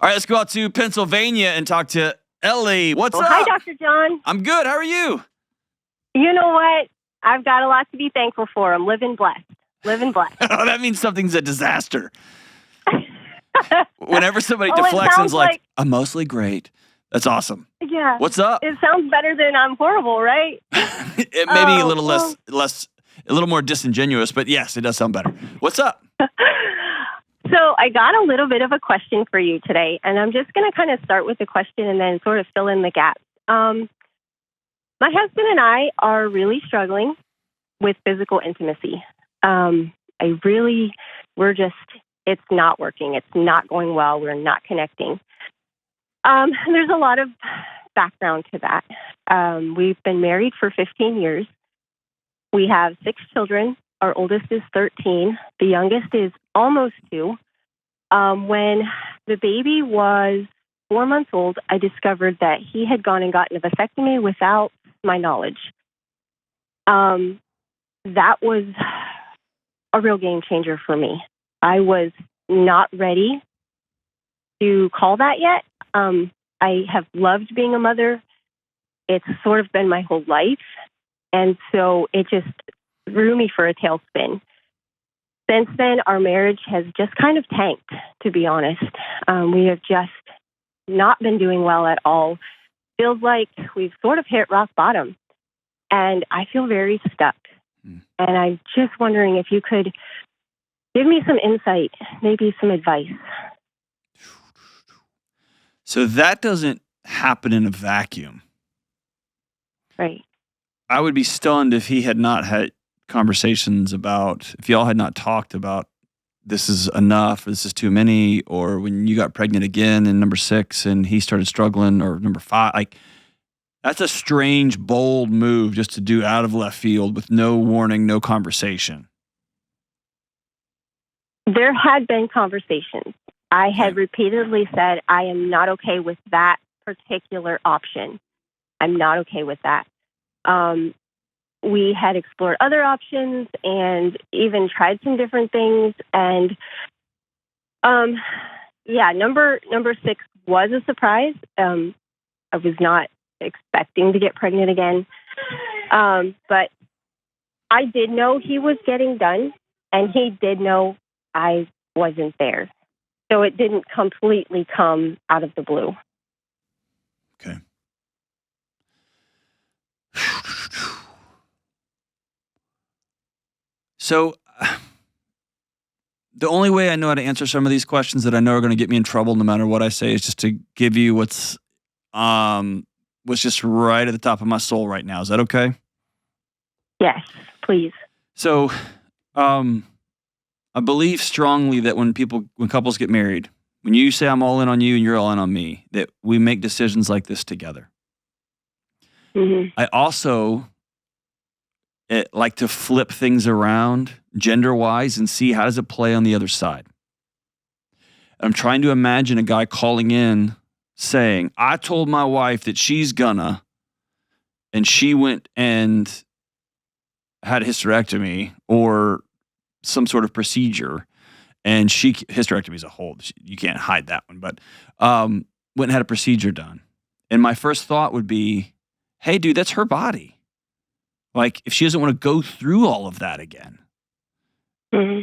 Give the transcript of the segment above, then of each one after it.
All right, let's go out to Pennsylvania and talk to Ellie. What's up? Hi, Dr. John. I'm good. How are you? You know what? I've got a lot to be thankful for. I'm living blessed. Oh, that means something's a disaster. Whenever somebody deflects and sounds is like, I'm mostly great. That's awesome. Yeah. What's up? It sounds better than I'm horrible, right? It may be a little less, a little more disingenuous, but yes, it does sound better. What's up? So I got a little bit of a question for you today, and I'm just going to kind of start with the question and then sort of fill in the gaps. My husband and I are really struggling with physical intimacy. It's not working. It's not going well. We're not connecting. There's a lot of background to that. We've been married for 15 years. We have 6 children. Our oldest is 13. The youngest is almost 2. When the baby was 4 months old, I discovered that he had gone and gotten a vasectomy without my knowledge. That was a real game changer for me. I was not ready to call that yet. I have loved being a mother. It's sort of been my whole life. And so it just threw me for a tailspin. Since then, our marriage has just kind of tanked, to be honest. We have just not been doing well at all. Feels like we've sort of hit rock bottom. And I feel very stuck. And I'm just wondering if you could give me some insight, maybe some advice. So that doesn't happen in a vacuum. Right. I would be stunned if he had not had conversations about, if y'all had not talked about this is enough, this is too many, or when you got pregnant again in number 6 and he started struggling, or number 5. Like, that's a strange, bold move just to do out of left field with no warning, no conversation. There had been conversations. I had repeatedly said, I am not okay with that particular option. I'm not okay with that. We had explored other options and even tried some different things. And number 6 was a surprise. I was not expecting to get pregnant again. But I did know he was getting done, and he did know I wasn't there. So it didn't completely come out of the blue. Okay. So the only way I know how to answer some of these questions that I know are going to get me in trouble no matter what I say is just to give you what's just right at the top of my soul right now. Is that okay? Yes, please. So I believe strongly that when couples get married, when you say I'm all in on you and you're all in on me, that we make decisions like this together. Mm-hmm. I also like to flip things around gender-wise and see how does it play on the other side. I'm trying to imagine a guy calling in saying, I told my wife that she's gonna, and she went and had a hysterectomy or some sort of procedure, and hysterectomy is a hold. You can't hide that one, but went and had a procedure done. And my first thought would be, hey, dude, that's her body. Like, if she doesn't want to go through all of that again. Mm-hmm.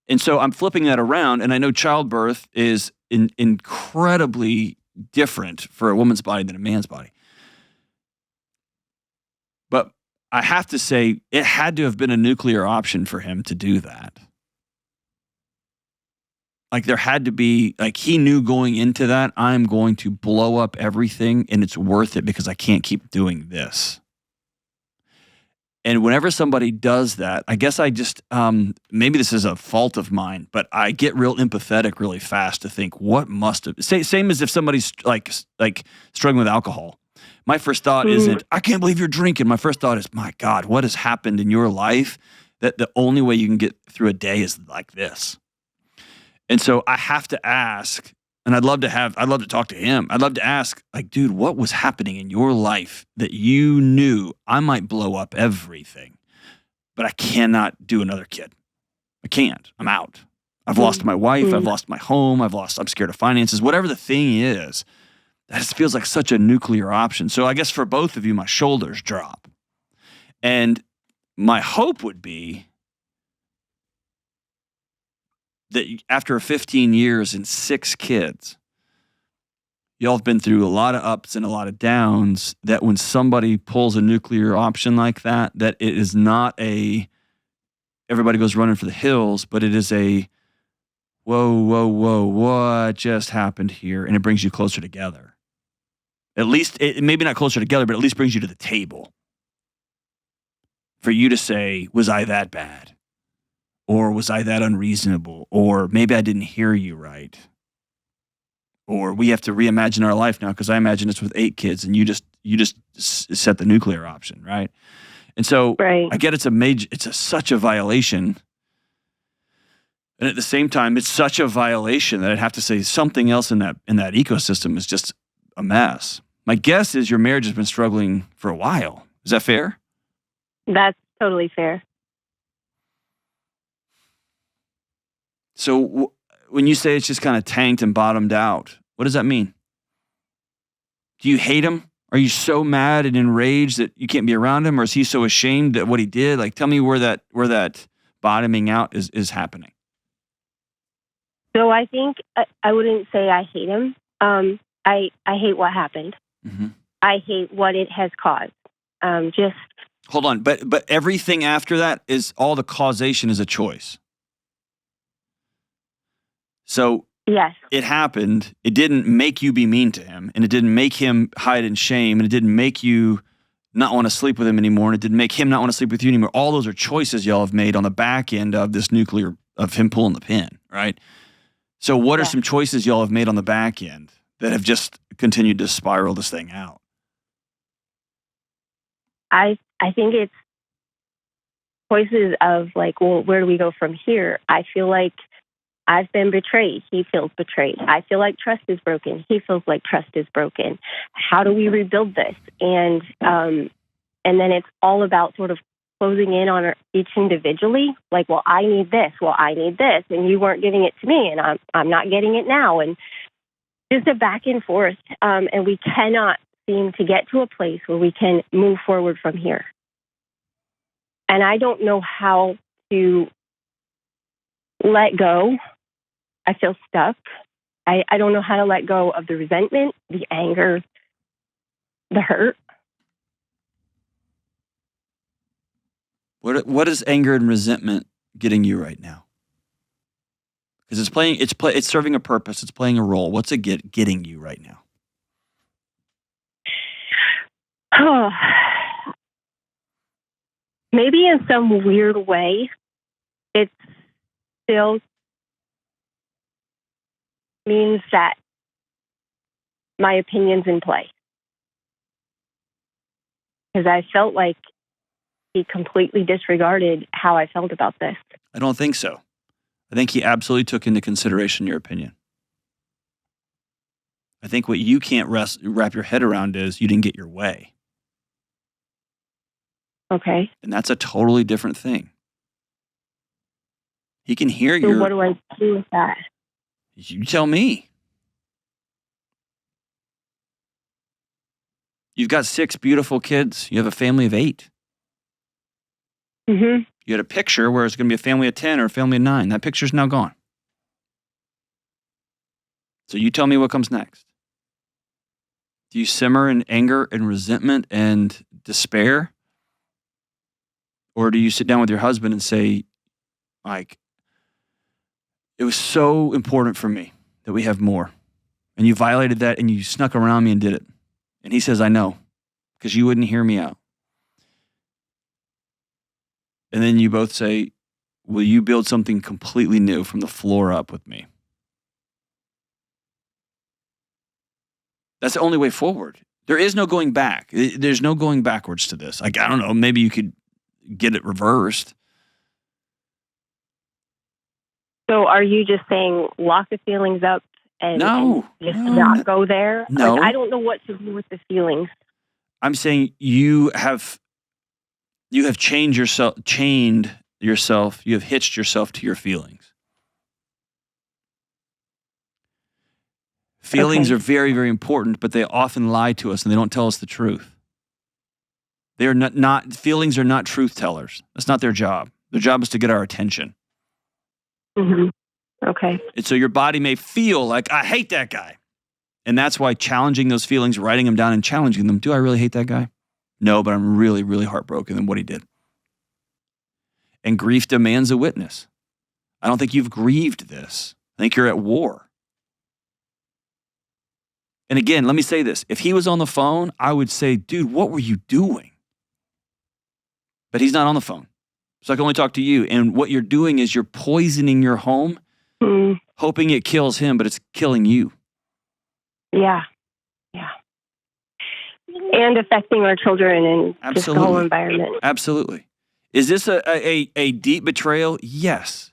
And so I'm flipping that around, and I know childbirth is incredibly different for a woman's body than a man's body. But I have to say, it had to have been a nuclear option for him to do that. Like, there had to be, like, he knew going into that, I'm going to blow up everything, and it's worth it because I can't keep doing this. And whenever somebody does that, I guess I just, maybe this is a fault of mine, but I get real empathetic really fast to think, what must have, same as if somebody's like struggling with alcohol. My first thought isn't, I can't believe you're drinking. My first thought is, my God, what has happened in your life that the only way you can get through a day is like this? And so I have to ask, and I'd love to talk to him. I'd love to ask, like, dude, what was happening in your life that you knew I might blow up everything, but I cannot do another kid? I can't. I'm out. I've lost my wife. I've lost my home. I'm scared of finances. Whatever the thing is, that just feels like such a nuclear option. So I guess for both of you, my shoulders drop. And my hope would be that after 15 years and 6 kids, y'all have been through a lot of ups and a lot of downs, that when somebody pulls a nuclear option like that, that it is not everybody goes running for the hills, but it is a, whoa, what just happened here? And it brings you closer together. At least, maybe not closer together, but at least brings you to the table. For you to say, was I that bad? Or was I that unreasonable? Or maybe I didn't hear you right. Or we have to reimagine our life now because I imagine it's with 8 kids and you just set the nuclear option, right? And so I get such a violation. And at the same time, it's such a violation that I'd have to say something else in that ecosystem is just a mess. My guess is your marriage has been struggling for a while. Is that fair? That's totally fair. So when you say it's just kind of tanked and bottomed out, what does that mean? Do you hate him? Are you so mad and enraged that you can't be around him? Or is he so ashamed at what he did? Like, tell me where that bottoming out is happening. So I think I wouldn't say I hate him. I hate what happened. Mm-hmm. I hate what it has caused. Just hold on, but everything after that is all the causation is a choice. So yes, it happened. It didn't make you be mean to him, and it didn't make him hide in shame, and it didn't make you not want to sleep with him anymore, and it didn't make him not want to sleep with you anymore. All those are choices y'all have made on the back end of this nuclear, of him pulling the pin, right? So what are some choices y'all have made on the back end that have just continued to spiral this thing out? I think it's choices of like, well, where do we go from here? I feel like I've been betrayed. He feels betrayed. I feel like trust is broken. He feels like trust is broken. How do we rebuild this? And then it's all about sort of closing in on each individually. Like, well, I need this. Well, I need this, and you weren't giving it to me, and I'm not getting it now, and just a back and forth. And we cannot seem to get to a place where we can move forward from here. And I don't know how to let go. I feel stuck. I don't know how to let go of the resentment, the anger, the hurt. What is anger and resentment getting you right now? Because it's serving a purpose. It's playing a role. What's it getting you right now? Oh, maybe in some weird way, it still means that my opinion's in play. Because I felt like he completely disregarded how I felt about this. I don't think so. I think he absolutely took into consideration your opinion. I think what you can't wrap your head around is you didn't get your way. Okay. And that's a totally different thing. He can hear so what do I do with that? You tell me. You've got 6 beautiful kids. You have a family of 8. Mm-hmm. You had a picture where it's going to be a family of 10 or a family of 9. That picture's now gone. So you tell me what comes next. Do you simmer in anger and resentment and despair? Or do you sit down with your husband and say, Mike, it was so important for me that we have more. And you violated that and you snuck around me and did it. And he says, I know, because you wouldn't hear me out. And then you both say, will you build something completely new from the floor up with me? That's the only way forward. There is no going back. There's no going backwards to this. Like, I don't know, maybe you could get it reversed. So are you just saying lock the feelings up and just not go there? No. Like, I don't know what to do with the feelings. I'm saying you have chained yourself, you have hitched yourself to your feelings. Feelings are very, very important, but they often lie to us and they don't tell us the truth. They are not feelings are not truth tellers. That's not their job. Their job is to get our attention. Mm-hmm. Okay. And so your body may feel like, I hate that guy. And that's why challenging those feelings, writing them down and challenging them. Do I really hate that guy? No, but I'm really, really heartbroken in what he did. And grief demands a witness. I don't think you've grieved this. I think you're at war. And again, let me say this. If he was on the phone, I would say, dude, what were you doing? But he's not on the phone. So I can only talk to you. And what you're doing is you're poisoning your home, hoping it kills him, but it's killing you. Yeah. Yeah. And affecting our children and just the whole environment. Absolutely. Is this a deep betrayal? Yes.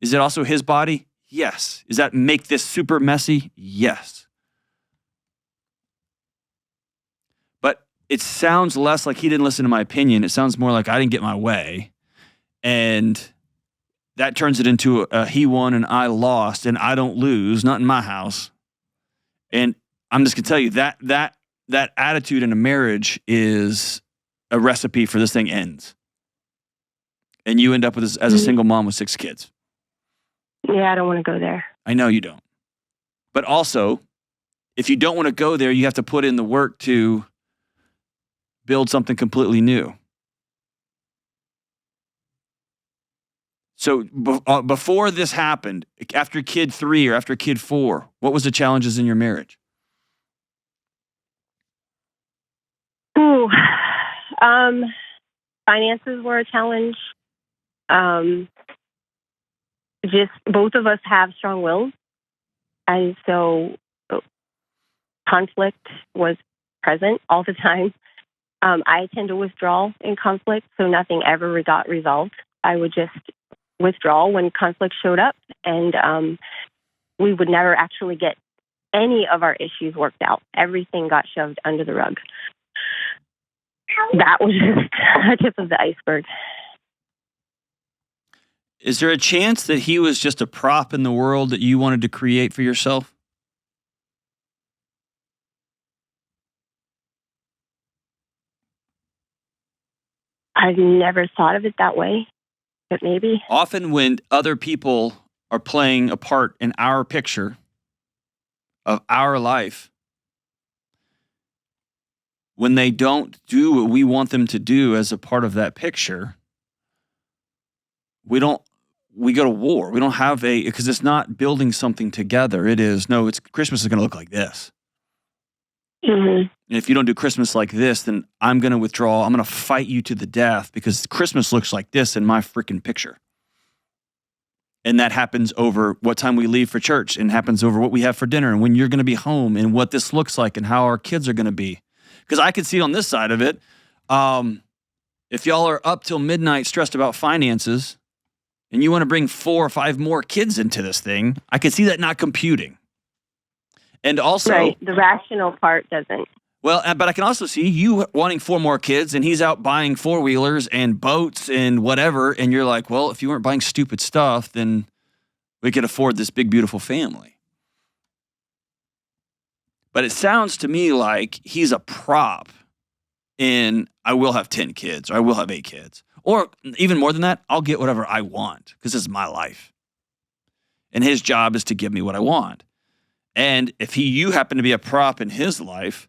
Is it also his body? Yes. Does that make this super messy? Yes. But it sounds less like he didn't listen to my opinion. It sounds more like I didn't get my way. And that turns it into a he won and I lost and I don't lose, not in my house. And I'm just going to tell you that attitude in a marriage is a recipe for this thing ends. And you end up with as a single mom with 6 kids. Yeah, I don't want to go there. I know you don't. But also, if you don't want to go there, you have to put in the work to build something completely new. So before this happened, after kid 3 or after kid 4, what was the challenges in your marriage? Ooh, finances were a challenge. Just both of us have strong wills. And so conflict was present all the time. I tend to withdraw in conflict, so nothing ever got resolved. I would just withdraw when conflict showed up, and we would never actually get any of our issues worked out. Everything got shoved under the rug. That was just a tip of the iceberg. Is there a chance that he was just a prop in the world that you wanted to create for yourself? I've never thought of it that way, but maybe. Often when other people are playing a part in our picture of our life, when they don't do what we want them to do as a part of that picture, we go to war. We don't have because it's not building something together. It's Christmas is going to look like this. Mm-hmm. And if you don't do Christmas like this, then I'm going to withdraw. I'm going to fight you to the death because Christmas looks like this in my freaking picture. And that happens over what time we leave for church, and happens over what we have for dinner and when you're going to be home and what this looks like and how our kids are going to be. Because I can see on this side of it, if y'all are up till midnight stressed about finances and you want to bring 4 or 5 more kids into this thing, I can see that not computing. And also, right, the rational part doesn't. Well, but I can also see you wanting 4 more kids, and he's out buying 4-wheelers and boats and whatever, and you're like, well, if you weren't buying stupid stuff, then we could afford this big, beautiful family. But it sounds to me like he's a prop in, I will have 10 kids, or I will have 8 kids. Or even more than that, I'll get whatever I want, because this is my life. And his job is to give me what I want. And if you happen to be a prop in his life,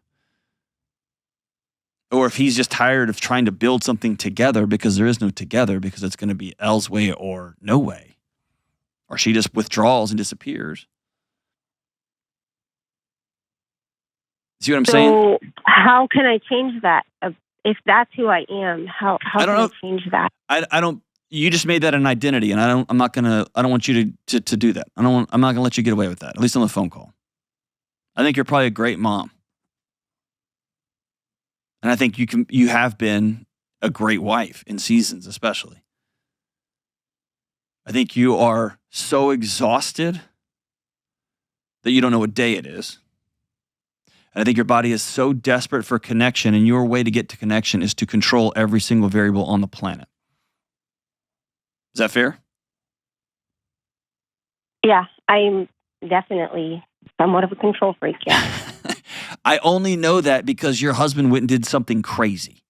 or if he's just tired of trying to build something together, because there is no together, because it's going to be Elle's way or no way, or she just withdraws and disappears. See what I'm saying? So how can I change that? If that's who I am, how can I change that? I don't. You just made that an identity, and I don't want you to do that. I'm not going to let you get away with that. At least on the phone call. I think you're probably a great mom. And I think you have been a great wife in seasons, especially. I think you are so exhausted that you don't know what day it is. And I think your body is so desperate for connection, and your way to get to connection is to control every single variable on the planet. Is that fair? Yeah, I'm definitely somewhat of a control freak, yeah. I only know that because your husband went and did something crazy.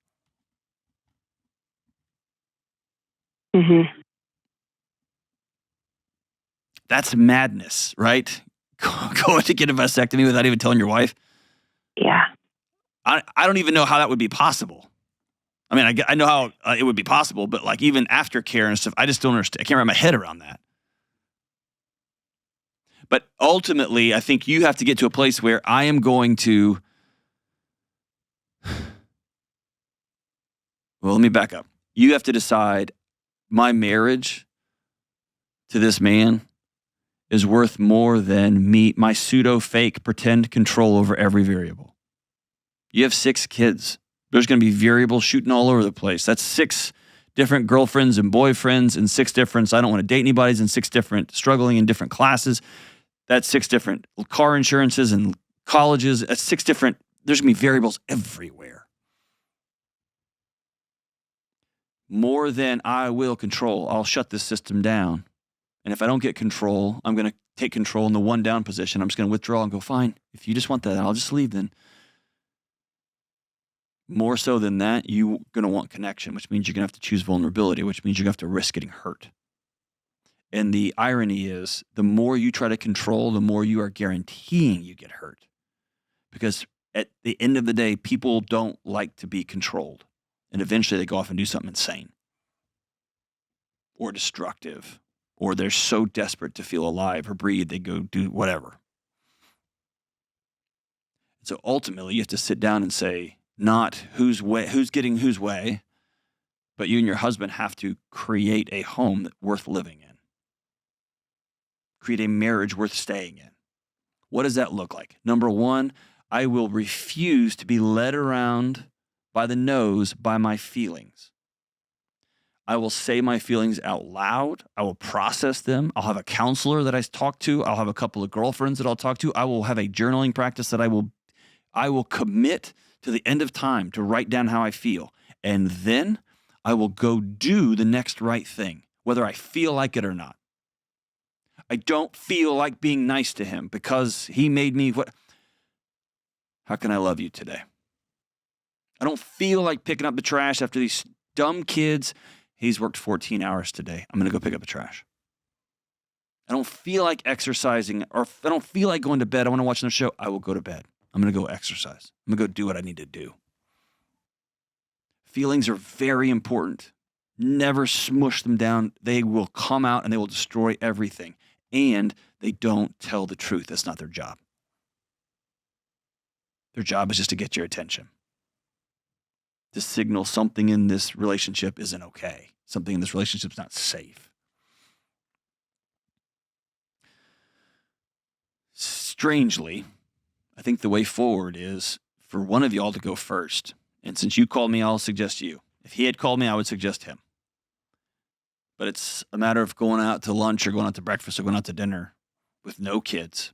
Mm-hmm. That's madness, right? Going to get a vasectomy without even telling your wife. Yeah. I don't even know how that would be possible. I mean, I know how it would be possible, but like even aftercare and stuff, I just don't understand. I can't wrap my head around that. But ultimately, I think you have to get to a place where I am going to. Well, let me back up. You have to decide my marriage to this man is worth more than my pseudo fake pretend control over every variable. You have 6 kids. There's going to be variables shooting all over the place. That's 6 different girlfriends and boyfriends and 6 different, I don't want to date anybody's, and 6 different struggling in different classes. That's 6 different car insurances and colleges. That's 6 different, there's going to be variables everywhere. More than I will control, I'll shut this system down. And if I don't get control, I'm going to take control in the one down position. I'm just going to withdraw and go, fine, if you just want that, I'll just leave then. More so than that, you're going to want connection, which means you're going to have to choose vulnerability, which means you're going to have to risk getting hurt. And the irony is, the more you try to control, the more you are guaranteeing you get hurt. Because at the end of the day, people don't like to be controlled. And eventually they go off and do something insane or destructive, or they're so desperate to feel alive or breathe, they go do whatever. So ultimately, you have to sit down and say, not who's getting whose way, but you and your husband have to create a home that's worth living in. Create a marriage worth staying in. What does that look like? Number 1, I will refuse to be led around by the nose by my feelings. I will say my feelings out loud. I will process them. I'll have a counselor that I talk to. I'll have a couple of girlfriends that I'll talk to. I will have a journaling practice that I will commit to the end of time to write down how I feel. And then I will go do the next right thing, whether I feel like it or not. I don't feel like being nice to him because he made me what? How can I love you today? I don't feel like picking up the trash after these dumb kids. He's worked 14 hours today. I'm going to go pick up the trash. I don't feel like exercising, or if I don't feel like going to bed, I want to watch another show, I will go to bed. I'm going to go exercise. I'm going to go do what I need to do. Feelings are very important. Never smush them down. They will come out and they will destroy everything. And they don't tell the truth. That's not their job. Their job is just to get your attention. To signal something in this relationship isn't okay. Something in this relationship is not safe. Strangely, I think the way forward is for one of y'all to go first. And since you called me, I'll suggest you. If he had called me, I would suggest him. But it's a matter of going out to lunch or going out to breakfast or going out to dinner with no kids.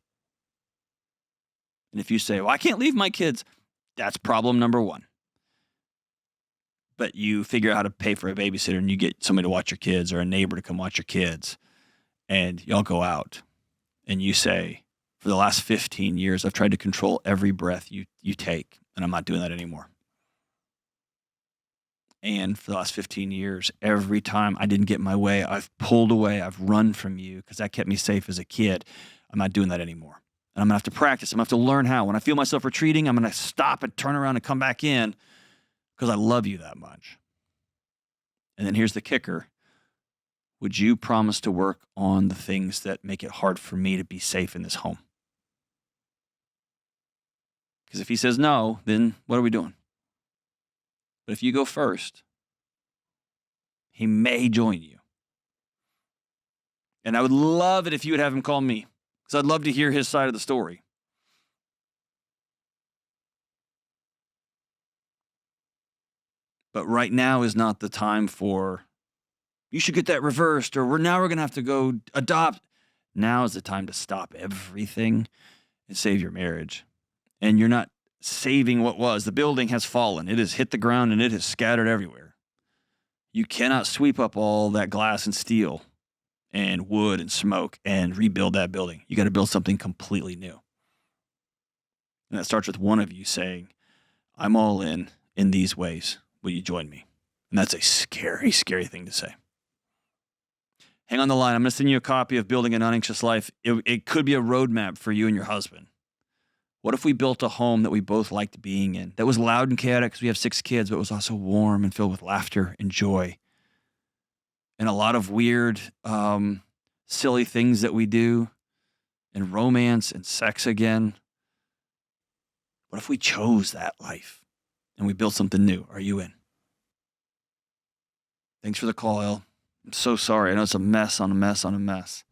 And if you say, well, I can't leave my kids, that's problem number 1. But you figure out how to pay for a babysitter and you get somebody to watch your kids or a neighbor to come watch your kids. And y'all go out and you say, for the last 15 years, I've tried to control every breath you take, and I'm not doing that anymore. And for the last 15 years, every time I didn't get my way, I've pulled away, I've run from you because that kept me safe as a kid. I'm not doing that anymore. And I'm going to have to practice. I'm going to have to learn how. When I feel myself retreating, I'm going to stop and turn around and come back in because I love you that much. And then here's the kicker. Would you promise to work on the things that make it hard for me to be safe in this home? Because if he says no, then what are we doing? But if you go first, he may join you. And I would love it if you would have him call me, because I'd love to hear his side of the story. But right now is not the time for, you should get that reversed, or we're going to have to go adopt. Now is the time to stop everything and save your marriage. And you're not saving what was. The building has fallen. It has hit the ground and it has scattered everywhere. You cannot sweep up all that glass and steel and wood and smoke and rebuild that building. You got to build something completely new. And that starts with one of you saying, I'm all in these ways. Will you join me? And that's a scary, scary thing to say. Hang on the line. I'm going to send you a copy of Building an Unanxious Life. It could be a roadmap for you and your husband. What if we built a home that we both liked being in, that was loud and chaotic because we have 6 kids, but was also warm and filled with laughter and joy and a lot of weird, silly things that we do and romance and sex again? What if we chose that life and we built something new? Are you in? Thanks for the call, El. I'm so sorry. I know it's a mess on a mess on a mess.